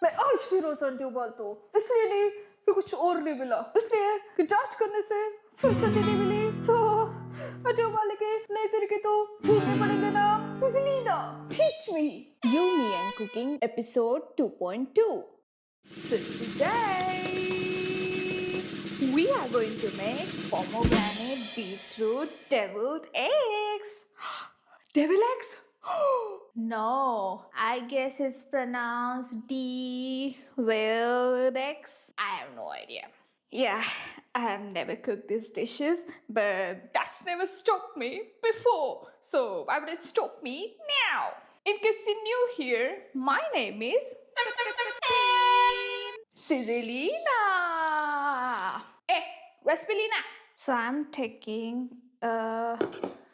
मैं आज भी रोज अंडे उबालता हूँ, इसलिए नहीं कि कुछ और नहीं मिला, इसलिए कि जांच करने से फुर्सत ही नहीं मिली। सो अंडे उबालने के नए तरीके तो ढूंढने पड़ेंगे ना। Czzlina, teach me. UMeAndCooking episode 2.2. So today we are going to make pomegranate beetroot deviled eggs. Devil eggs? No, I guess it's pronounced deviled eggs. I have no idea. Yeah, I have never cooked these dishes, but that's never stopped me before. So why would it stop me now? In case you're new here, my name is Czzlina. Where's Belina? So I'm taking a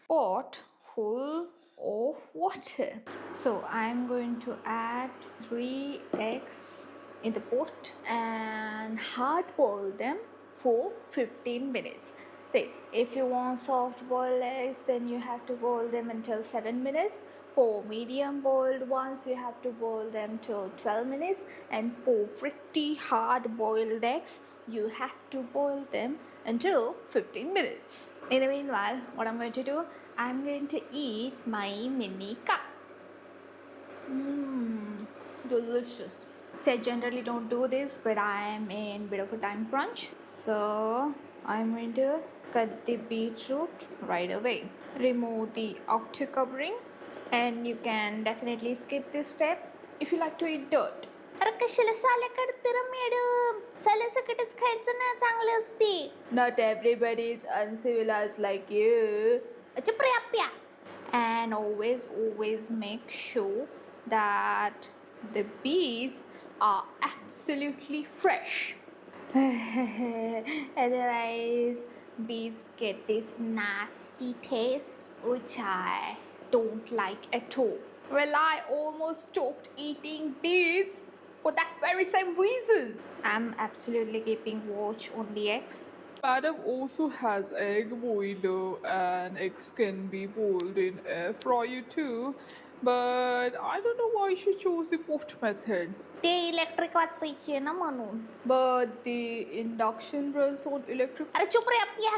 pot full of water. So I'm going to add 3 eggs in the pot and hard boil them for 15 minutes. See, if you want soft boiled eggs, then you have to boil them until 7 minutes. For medium boiled ones, you have to boil them till 12 minutes. And for pretty hard boiled eggs, you have to boil them until 15 minutes. In the meanwhile, what I'm going to do, I'm going to eat my mini cup. Delicious. So I generally don't do this, but I am in a bit of a time crunch. So I'm going to cut the beetroot right away. Remove the outer covering, and you can definitely skip this step if you like to eat dirt. अरे कशाला साल्या काढते रे madam, साल्यासकटच खायचं ना, चांगलं असते. Not everybody is uncivilized like you. अच्छा प्रिया. And always make sure that the beets are absolutely fresh. Otherwise, beets get this nasty taste, which I don't like at all. Well, I almost stopped eating beets for that very same reason. I'm absolutely keeping watch on the eggs. Madam also has egg boiler and eggs can be boiled in air fryer too, but I don't know why she chose the pot method. ते electric वाचवायची आहे ना म्हणून. But the induction runs on electric. अरे चुप रे अप्पिया,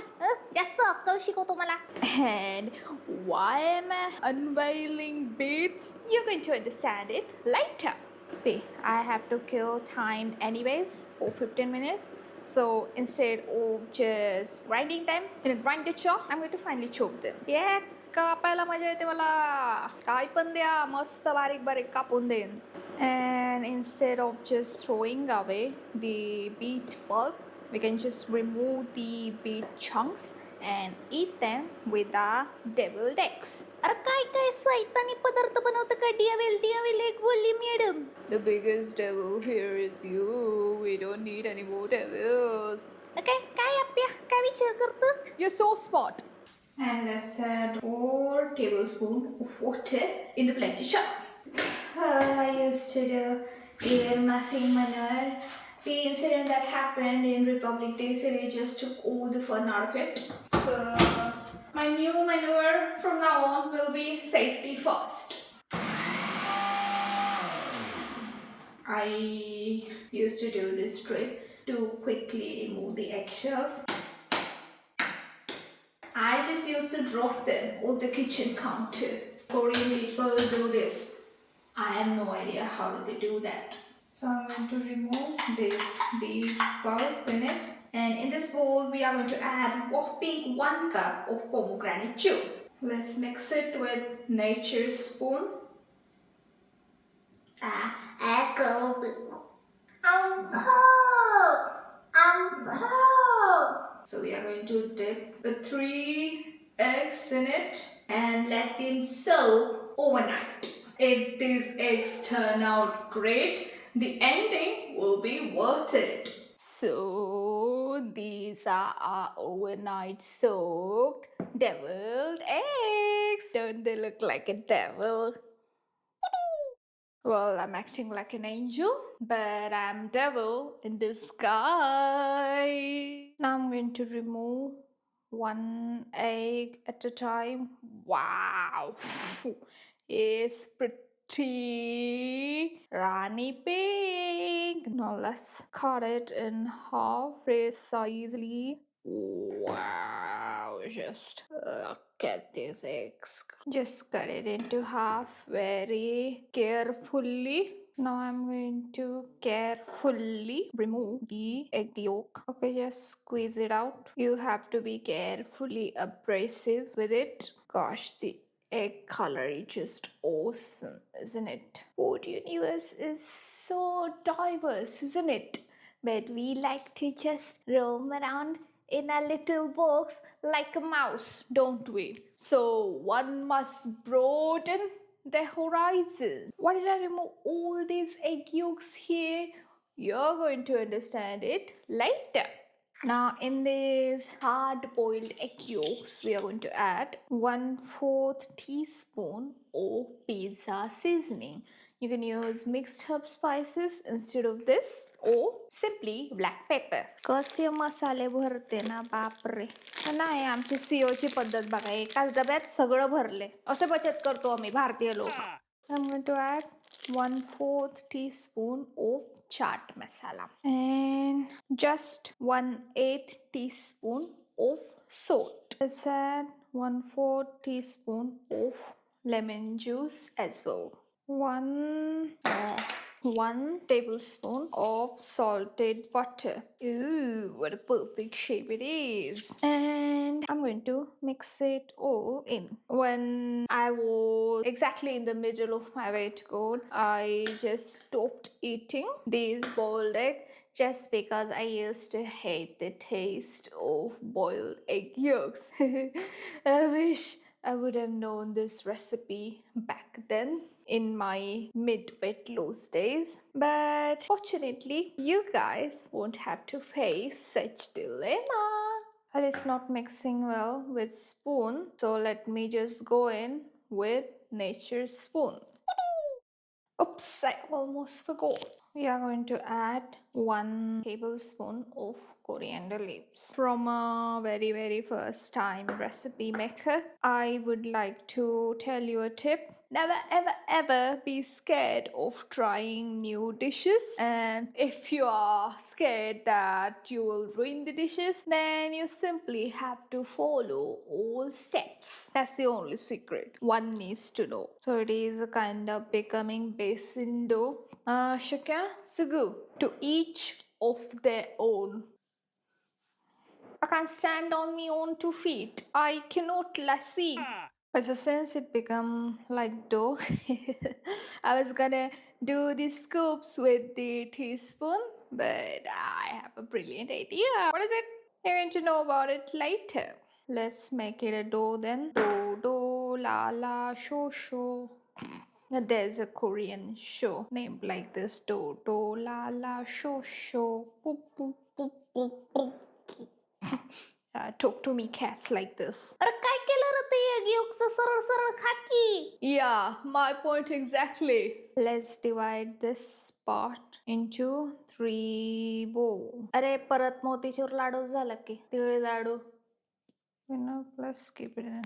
जास्त अक्कल शिकवतो मला. And why am I unveiling beets? You're going to understand it later. See, I have to kill time anyways for 15 minutes. So instead of just grinding them in a grinder chop, I'm going to finally chop them. Yeah, कापायला मजा येते मला. काय पण द्या, मस्त बारीक बारीक कापून देईन. And instead of just throwing away the beet pulp, we can just remove the beet chunks and eat them with the deviled eggs. अरे काय सैतानी पदार्थ बनवतं का devil egg बोलली madam. The biggest devil here is you. We don't need any more devils. Okay, काय अप्प्या, काय विचार करतो? You're so smart. And let's add 4 tablespoons of water in the blender jar. I used to do even muffin manure. The incident that happened in Republic Day City just took all the fun out of it. So my new manure from now on will be safety first. I used to do this trick to quickly remove the eggshells. I just used to drop them on the kitchen counter. Korean people do this. I have no idea how do they do that. So I'm going to remove this beet pulp in it. And in this bowl, we are going to add whopping 1 cup of pomegranate juice. Let's mix it with nature's spoon. I'm cold. So we are going to dip the 3 eggs in it and let them soak overnight. If these eggs turn out great, the ending will be worth it. So these are our overnight soaked deviled eggs. Don't they look like a devil? Well, I'm acting like an angel, but I'm devil in disguise. Now I'm going to remove 1 egg at a time. Wow, it's pretty tasty Rani pig. Now let's cut it in half precisely. Wow, just look at these eggs. Just cut it into half very carefully. Now I'm going to carefully remove the egg yolk. Okay, just squeeze it out. You have to be carefully abrasive with it. Gosh, the egg color is just awesome, isn't it? Food universe is so diverse, isn't it? But we like to just roam around in a little box like a mouse, don't we? So one must broaden the horizon. Why did I remove all these egg yolks here? You're going to understand it later. Now in this hard-boiled egg yolks, we are going to add 1/4 teaspoon of pizza seasoning. You can use mixed herb spices instead of this or simply black pepper. कसे मसाले भरते ना बापरे. नाही आमची सीओची पद्धत बघा एकाच डब्यात सगळं भरले. असे बचत करतो आम्ही भारतीय लोक. I'm going to add 1/4 teaspoon of chaat masala and just 1/8 teaspoon of salt. Let's add 1/4 teaspoon of lemon juice as well. One tablespoon of salted butter. Ooh, what a perfect shape it is. And I'm going to mix it all in. When I was exactly in the middle of my weight goal, I just stopped eating these boiled egg just because I used to hate the taste of boiled egg yolks. I wish I would have known this recipe back then in my mid-weight loss days. But fortunately, you guys won't have to face such dilemma. Well, it's not mixing well with spoon, so let me just go in with nature's spoon. Oops, I almost forgot. We are going to add 1 tablespoon of coriander leaves. From a very first time recipe maker, I would like to tell you a tip. Never ever be scared of trying new dishes, and if you are scared that you will ruin the dishes, then you simply have to follow all steps. That's the only secret one needs to know. So it is a kind of becoming basin dough. Chacun se goût, to each of their own. I can't stand on my own 2 feet. I cannot lassie. But since it become like dough, I was gonna do the scoops with the teaspoon, but I have a brilliant idea. What is it? You're going to know about it later. Let's make it a dough then. Do, la, la, sho. Now there's a Korean show named like this. Do, la, la, sho. Boop, boop, boop, boop, boop. Talk to me cats like this. अरे काय केलं रे ते योगचं सरळ सरळ खा की. Yeah, my point exactly. Let's divide this part into 3 bowls. अरे परत मोतीचूर लाडू झाला की तिळ लाडू. Plus keep it in.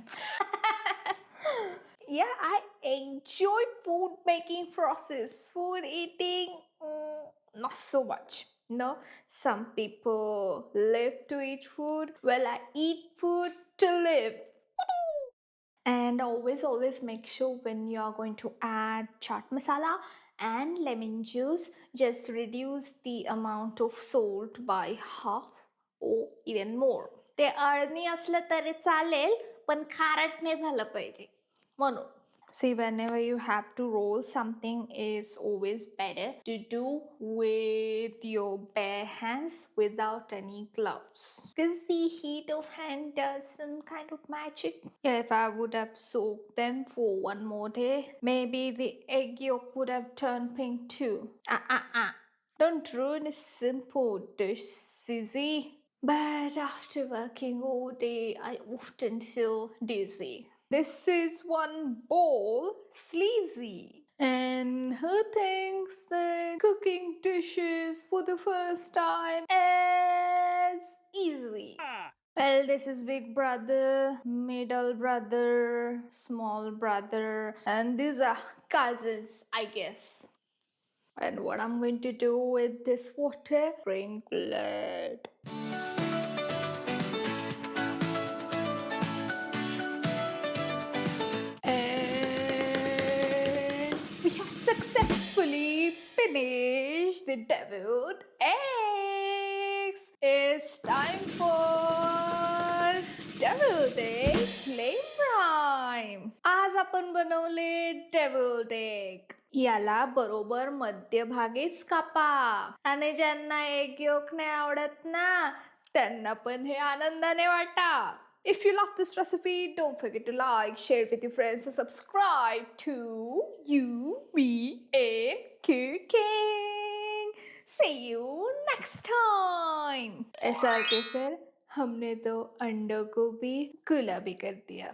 Yeah, I enjoy food making process. Food eating, not so much. No, some people live to eat food. Well, I eat food to live. And always make sure when you are going to add chaat masala and lemon juice, just reduce the amount of salt by half or even more. ते अळणी असलं तरी चालेल पण खारट नाही झालं पाहिजे म्हणून. See, whenever you have to roll something, is always better to do with your bare hands without any gloves. Because the heat of hand does some kind of magic. Yeah, if I would have soaked them for 1 more day, maybe the egg yolk would have turned pink too. Don't ruin a simple dish, Susie. But after working all day, I often feel dizzy. This is one bowl sleazy. And who thinks that cooking dishes for the first time is easy? Well, this is big brother, middle brother, small brother, and these are cousins, I guess. And what I'm going to do with this water? Sprinkle it. And we have successfully finished the deviled eggs. It's time for deviled egg flame prime. आज आपण बनवले deviled egg. याला बरोबर मध्यभागीच कापा आणि ज्यांना egg yolk नाही आवडत ना त्यांना पण हे आनंदाने वाटा. If you love this recipe, don't forget to like, share it with your friends, and subscribe to You, Me, and Cooking. See you next time. SR के सर हमने तो अंडों को भी गुलाबी कर दिया.